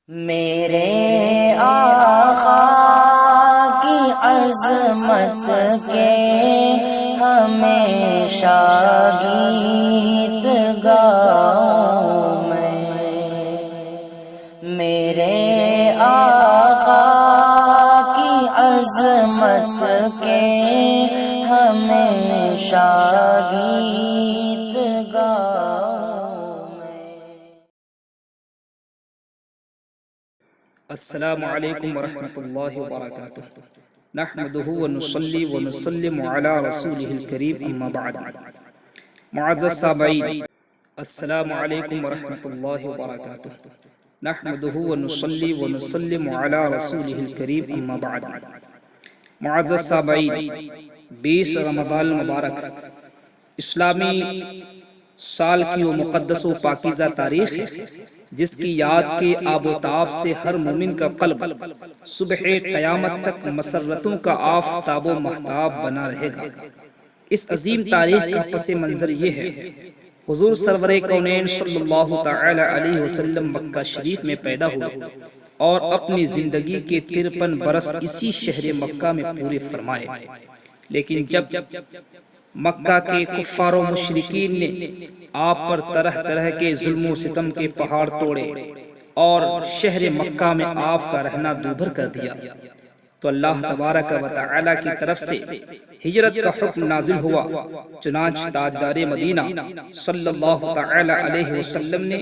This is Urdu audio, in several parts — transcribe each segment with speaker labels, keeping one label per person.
Speaker 1: میرے آقا کی عظمت کے ہمیشہ گیت گاؤں میں، میرے آقا کی عظمت کے ہمیشہ گیت گاؤں میں۔
Speaker 2: السلام علیکم ورحمۃ اللہ وبرکاتہ۔ نحمده ونصلی ونسلم علی رسولہ الکریم، اما بعد۔ معزز سامعین، السلام علیکم ورحمۃ اللہ وبرکاتہ۔ نحمده ونصلی ونسلم علی رسولہ الکریم، اما بعد۔ معزز سامعین، 20 رمضان المبارک اسلامی سال کی وہ مقدس و پاکیزہ تاریخ ہے جس کی یاد کے آب و تاب سے ہر مومن کا قلب صبح قیامت تک مسرتوں کا آفتاب و مہتاب بنا رہے گا۔ اس عظیم تاریخ کا پس منظر یہ ہے، حضور سرور کونین صلی اللہ تعالی علیہ وسلم مکہ شریف میں پیدا ہوئے اور اپنی زندگی کے 53 برس اسی شہر مکہ میں پورے فرمائے، لیکن جب مکہ کے کفار و مشرکین نے آپ پر طرح طرح کے ظلم و ستم کے پہاڑ توڑے اور شہر مکہ میں آپ کا رہنا دوبھر کر دیا، تو اللہ تبارک و تعالی کی طرف سے ہجرت کا حکم نازل ہوا۔ چنانچہ تاجدار مدینہ صلی اللہ تعالی علیہ وسلم نے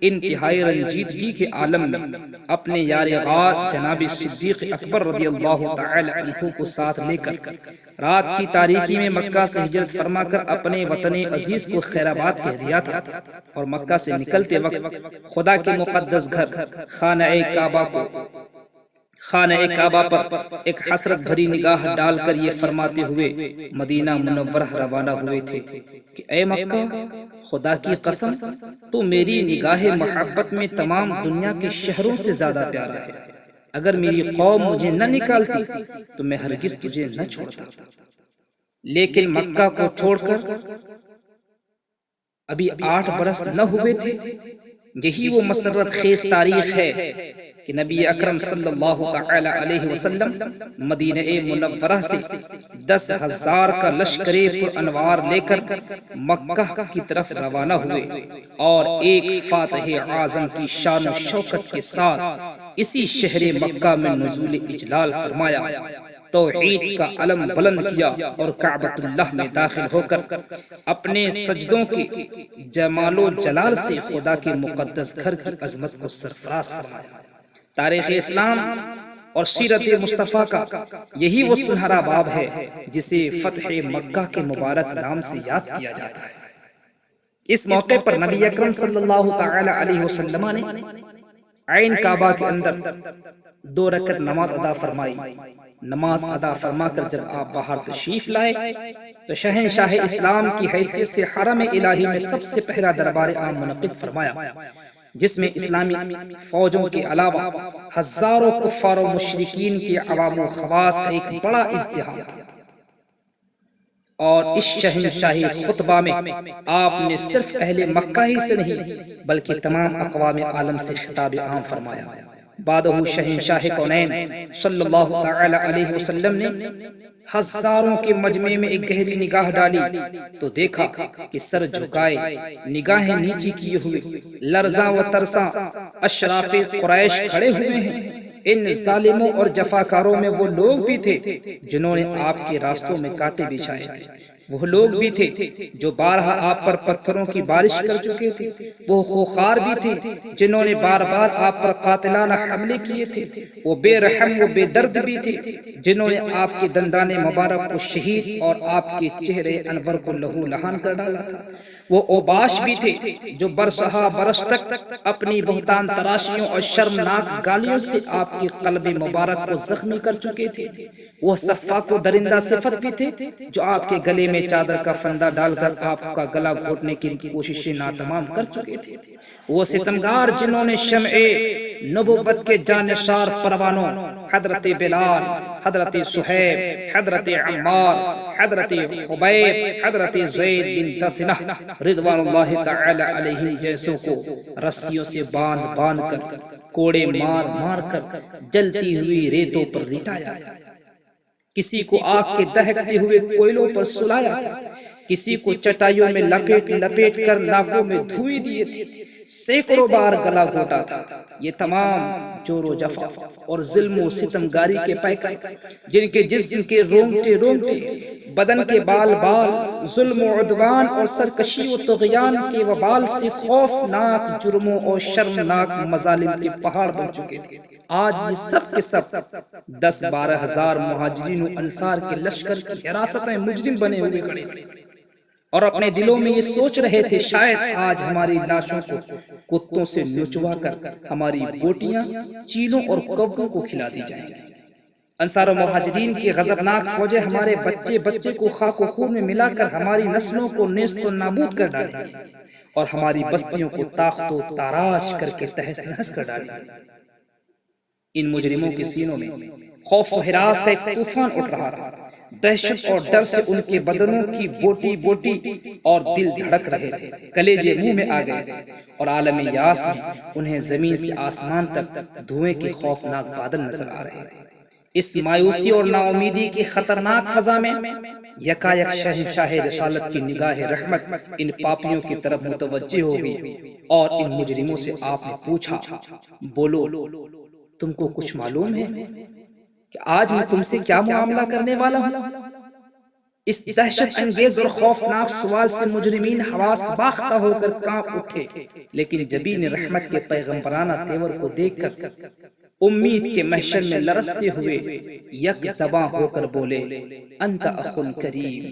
Speaker 2: انتہائی رنجیدگی کے عالم میں اپنے یار غار جناب صدیق اکبر رضی اللہ تعالی عنہ کو ساتھ لے کر رات کی تاریکی میں مکہ سے ہجرت فرما کر اپنے وطن عزیز کو خیر آباد کہہ دیا تھا، اور مکہ سے نکلتے وقت خدا کے مقدس گھر خانہ کعبہ پر ایک حسرت بھری نگاہ ڈال کر یہ فرماتے ہوئے مدینہ منورہ روانہ ہوئے تھے کہ اے مکہ، خدا کی قسم تو میری نگاہ محبت میں تمام دنیا کے شہروں سے زیادہ پیارا ہے۔ اگر میری قوم مجھے نہ نکالتی تو میں ہرگز تجھے نہ چھوڑتا، لیکن مکہ کو چھوڑ کر ابھی 8 برس نہ ہوئے تھے۔ یہی وہ مسرت خیز تاریخ ہے کہ نبی اکرم صلی اللہ تعالی علیہ وسلم مدینہ منورہ سے 10,000 کا لشکر پر انوار لے کر مکہ کی طرف روانہ ہوئے اور ایک فاتح اعظم کی شان و شوکت کے ساتھ اسی شہر مکہ میں نزول اجلال فرمایا، توحید کا علم بلند کیا اور کعبۃ اللہ میں داخل ہو کر اپنے سجدوں کے جمال و جلال سے خدا کے مقدس گھر کی عظمت کو سرفراز فرمایا۔ تاریخ اسلام اور سیرت مصطفیٰ کا یہی وہ سنہرا باب ہے جسے فتح مکہ کے مبارک نام سے یاد کیا جاتا ہے۔ اس موقع پر نبی اکرم صلی اللہ تعالی علیہ وسلم نے عین کعبہ کے اندر 2 رکعت نماز ادا فرمائی۔ نماز ادا فرما کر جب آپ باہر تشریف لائے تو شہنشاہ اسلام کی حیثیت سے حرم الہی میں سب سے پہلا دربار عام منعقد فرمایا، جس میں اسلامی فوجوں کے علاوہ ہزاروں کفار و مشرکین کے عوام و خواص کا ایک بڑا ازدحام تھا۔ اور اس شہنشاہی خطبہ میں آپ نے صرف اہل مکہ ہی سے نہیں بلکہ تمام اقوام عالم سے خطاب عام فرمایا۔ بعدہ شہنشاہ کونین صلی اللہ تعالی علیہ وسلم نے ہزاروں کے مجمع میں ایک گہری نگاہ ڈالی تو دیکھا کہ سر جھکائے، نگاہیں نیچی کیے ہوئے، لرزاں و ترساں اشراف قریش کھڑے ہوئے ہیں۔ ان ظالموں اور جفاکاروں میں وہ لوگ بھی تھے جنہوں نے آپ کے راستوں میں کانٹے بچھائے تھے، وہ لوگ بھی تھے جو بارہا آپ پر پتھروں کی بارش کر چکے تھے، وہ خوخار بھی تھے جنہوں نے بار بار آپ پر قاتلانہ حملے کیے تھے، وہ بے رحم و بے درد بھی تھے جنہوں نے آپ کے دندان مبارک کو شہید اور آپ کے چہرے انور کو لہو لہان کر ڈالا تھا، وہ اوباش بھی تھے جو برسہا برس تک اپنی بہتان تراشیوں اور شرمناک گالیوں سے آپ کی قلب مبارک کو زخمی کر چکے تھے، وہ صفاق و درندہ صفت بھی تھے جو آپ کے گلے میں چادر کا فندہ ڈال کر آپ کا گلا گھونٹنے کی کوششیں ناتمام کر چکے تھے، وہ ستمگار جنہوں نے شمع نبوت کے جانشار پروانوں حضرت بلال، حضرت صہیب، حضرت عمار، حضرت خبیب، حضرت زید بن دسنہ رضوان اللہ تعالی علیہ جیسوں کو رسیوں سے باندھ باندھ کر کوڑے مار مار کر جلتی ہوئی ریتوں پر لٹایا تھا، کسی کو آگ کے دہکتے ہوئے کوئلوں پر سلایا تھا، کسی کو چٹائیوں میں لپیٹ لپیٹ کر ناکوں میں دھوئیں دیے تھے، سینکڑوں بار گلا گھونٹا تھا۔ یہ تمام جور و جفا اور ظلم و ستم گاری کے پیکر، جن کے جسم کے رونگٹے رونگٹے، بدن کے بال بال، ظلم و عدوان اور سرکشی و طغیان کے وبال سے خوفناک جرموں اور شرمناک مظالم کے پہاڑ بن چکے تھے، آج یہ سب کے سب 10-12 ہزار مہاجرین و انصار کے لشکر کی حراست میں مجرم بنے ہوئے کھڑے تھے، اور اپنے دلوں میں یہ سوچ رہے تھے شاید آج ہماری لاشوں کو کتوں سے نچوا کر ہماری بوٹیاں چیلوں اور کووں کو کھلا دی جائیں۔ انصار و مہاجرین کی غضبناک فوجیں ہمارے بچے بچے کو خاک و خون میں ملا کر ہماری نسلوں کو نیست و نابود کر ڈالیں گے، اور ہماری بستیوں کو تاخت و تاراج کر کے تہس نہس کر ڈالیں گے۔ ان مجرموں کے سینوں میں خوف و ہراس کا ایک طوفان اٹھ رہا تھا، دہشت اور ڈر سے ان کے بدنوں کی بوٹی بوٹی اور دل دھڑک رہے تھے، کلیجے منہ میں آ گئے تھے، اور عالم یاس میں انہیں زمین سے آسمان تک دھوئیں کے خوفناک بادل نظر آ رہے تھے۔ اس مایوسی اور نا امیدی کی خطرناک فضا میں یکایک شہنشاہ رسالت کی نگاہ رحمت ان پاپیوں کی طرف متوجہ ہو گئی، اور ان مجرموں سے آپ نے پوچھا، بولو تم کو کچھ معلوم ہے کہ آج میں تم سے کیا معاملہ کرنے والا ہوں؟ اس دہشت انگیز اور خوفناک سوال سے مجرمین حواس باختہ ہو کر کانپ اٹھے، لیکن جبین رحمت کے پیغمبرانہ تیور کو دیکھ کر امید کے محشر میں لرزتے ہوئے یک زباں ہو کر بولے، انت اخ کریم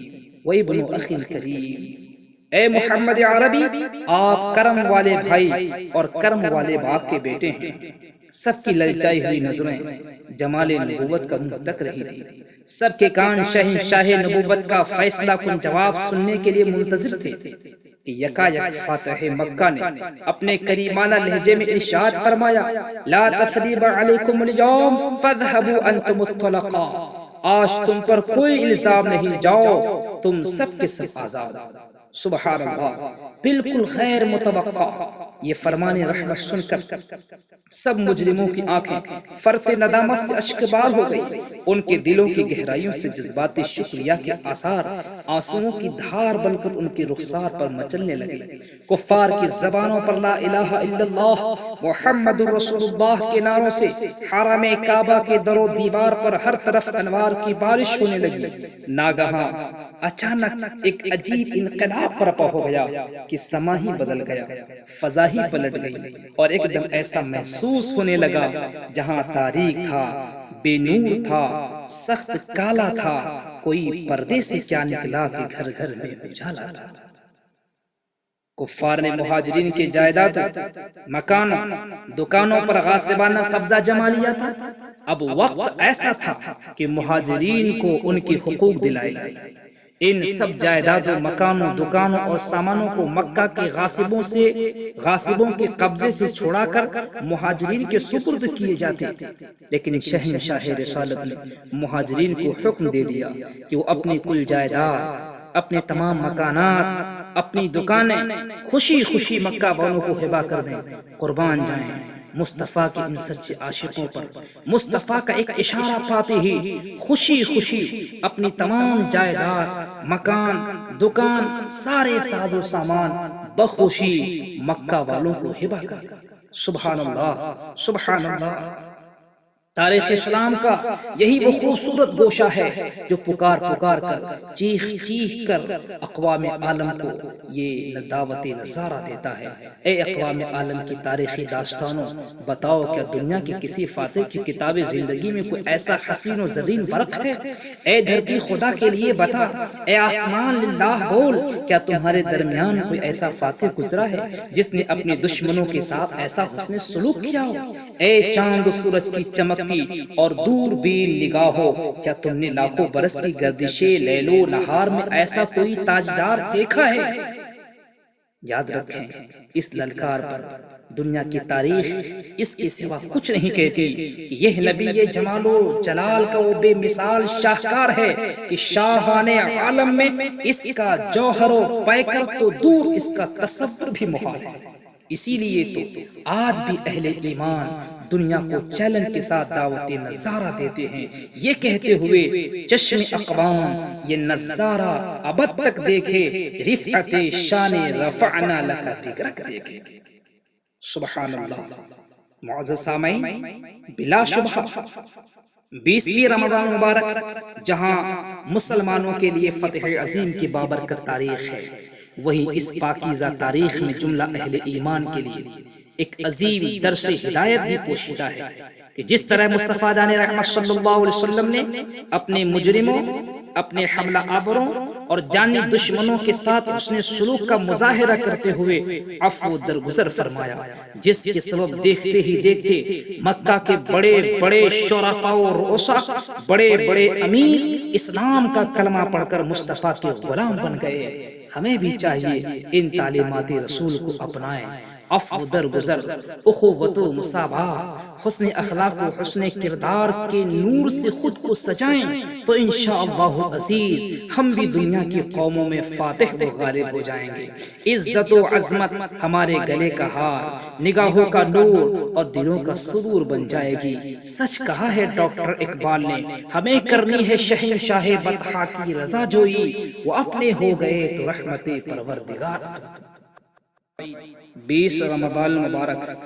Speaker 2: و ابن اخ کریم، اے محمد عربی آپ کرم والے بھائی اور کرم والے باپ کے بیٹے ہیں۔ سب کی للچائی ہوئی نظریں جمال نبوت کا منہ تک رہی تھی، سب کے کان شہنشاہ نبوت کا فیصلہ کن جواب سننے کے لیے منتظر تھے کہ یکایک فاتح مکہ نے اپنے کریمانہ لہجے میں ارشاد فرمایا، لا تثریب علیکم اليوم فاذهبوا انتم الطلقاء، آج تم پر کوئی الزام نہیں، جاؤ تم سب کے سب آزاد۔ سبحان اللہ، بالکل غیر متوقع یہ فرمان رحمت سن کر سب مجرموں کی آنکھیں فرط ندامت سے اشکبار ہو گئی، ان کے دلوں کی گہرائیوں سے جذباتی شکریہ کے آثار آنسوؤں کی دھار بن کر ان کے رخسار پر مچلنے لگے۔ کفار کی زبانوں پر لا الہ الا اللہ محمد رسول اللہ کے نعروں سے حرم کعبہ کے در و دیوار پر ہر طرف انوار کی بارش ہونے لگی۔ ناگہاں اچانک ایک عجیب انقلاب برپا ہو گیا کہ سما ہی بدل گیا، فضا ہی پلٹ گئی، اور ایک دم ایسا محسوس ہونے لگا جہاں تاریک تھا، بے نور تھا، سخت کالا تھا، کوئی پردے سے کیا نکلا کہ گھر گھر میں اجالا تھا۔ کفار نے مہاجرین کے جائیدادوں، مکانوں، دکانوں پر غاصبانہ قبضہ جما لیا تھا۔ اب وقت ایسا تھا کہ مہاجرین کو ان کے حقوق دلائے جائیں۔ ان سب جائیدادوں، مکانوں، دکانوں اور سامانوں کو مکہ کے غاصبوں کے قبضے سے چھڑا کر مہاجرین کے سپرد کیے جاتے، لیکن شہنشاہ رسالت نے مہاجرین کو حکم دے دیا کہ وہ اپنی کل جائیداد، اپنے تمام مکانات، اپنی دکانیں خوشی خوشی مکہ والوں کو ہبہ کر دیں، قربان جائیں۔ مصطفیٰ کے ان سچے عاشقوں پر مصطفیٰ کا ایک اشارہ پاتے ہی خوشی خوشی اپنی تمام جائیداد، مکان، دکان، سارے ساز و سامان بخوشی مکہ والوں کو ہبہ کر دیں۔ سبحان اللہ، سبحان اللہ۔ تاریخ اسلام کا یہی وہ خوبصورت گوشہ ہے جو پکار پکار کر، چیخ چیخ کر اقوام عالم کو یہ دعوت نظارہ دیتا ہے۔ اے اقوام عالم کی تاریخی داستانوں، بتاؤ کیا دنیا کے کسی فاتح کی کتاب زندگی میں کوئی ایسا حسین و زرین ورق ہے؟ اے دھرتی خدا کے لیے بتا، اے آسمان للہ بول، کیا تمہارے درمیان کوئی ایسا فاتح گزرا ہے جس نے اپنے دشمنوں کے ساتھ ایسا حسن سلوک کیا ہو؟ اے چاند و سورج کی چمک اور دور بین نگاہو، کیا تم نے لاکھوں برس کی گردش لیل و نہار میں ایسا کوئی تاجدار دیکھا ہے؟ یاد رکھیں، اس للکار پر دنیا کی تاریخ اس کے سوا کچھ نہیں کہتی۔ یہ نبی جمال و جلال کا وہ بے مثال شاہکار ہے کہ شاہان عالم میں اس کا جوہر و پیکر تو دور، اس کا تصور بھی محال ہے۔ اسی لیے تو آج بھی اہل ایمان دنیا کو چیلنج کے ساتھ دعوت نظارہ دیتے ہیں، یہ کہتے ہوئے چشم اقوام یہ نظارہ ابد تک دیکھے، رفعت شان رفعنا لک ذکرک دیکھے۔ سبحان اللہ۔ معزز سامعین، بلا شبہ 20ویں رمضان مبارک جہاں مسلمانوں کے لیے فتح عظیم کی بابرکت تاریخ ہے، وہیں اس پاکیزہ تاریخ میں جملہ اہل ایمان کے لیے ایک عظیم درس ہدایت بھی پوشیدہ ہے کہ جس طرح مصطفیٰ دان رحمت صلی اللہ علیہ وسلم نے اپنے مجرموں، اپنے حملہ آوروں اور جانی دشمنوں کے ساتھ حسن سلوک کا مظاہرہ کرتے ہوئے عفو درگزر فرمایا، جس کے سبب دیکھتے ہی دیکھتے مکہ کے بڑے بڑے شرفاء و رؤساء، بڑے بڑے امیر اسلام کا کلمہ پڑھ کر مصطفیٰ کے غلام بن گئے۔ ہمیں بھی چاہیے ان تعلیمات رسول کو اپنائیں، عفو درگزر، اخوت و مساوات، حسن اخلاق و حسن کردار کے نور سے خود کو سجائیں تو انشاءاللہ عزیز ہم بھی دنیا کی قوموں میں فاتح و غالب ہو جائیں گے۔ عزت و عظمت ہمارے گلے کا ہار، نگاہوں کا نور اور دلوں کا سرور بن جائے گی۔ سچ کہا ہے ڈاکٹر اقبال نے، ہمیں کرنی ہے شہنشاہ بطحا کی رضا جوئی، وہ اپنے ہو گئے تو رحمت پروردگار۔ 20 رمضان مبارک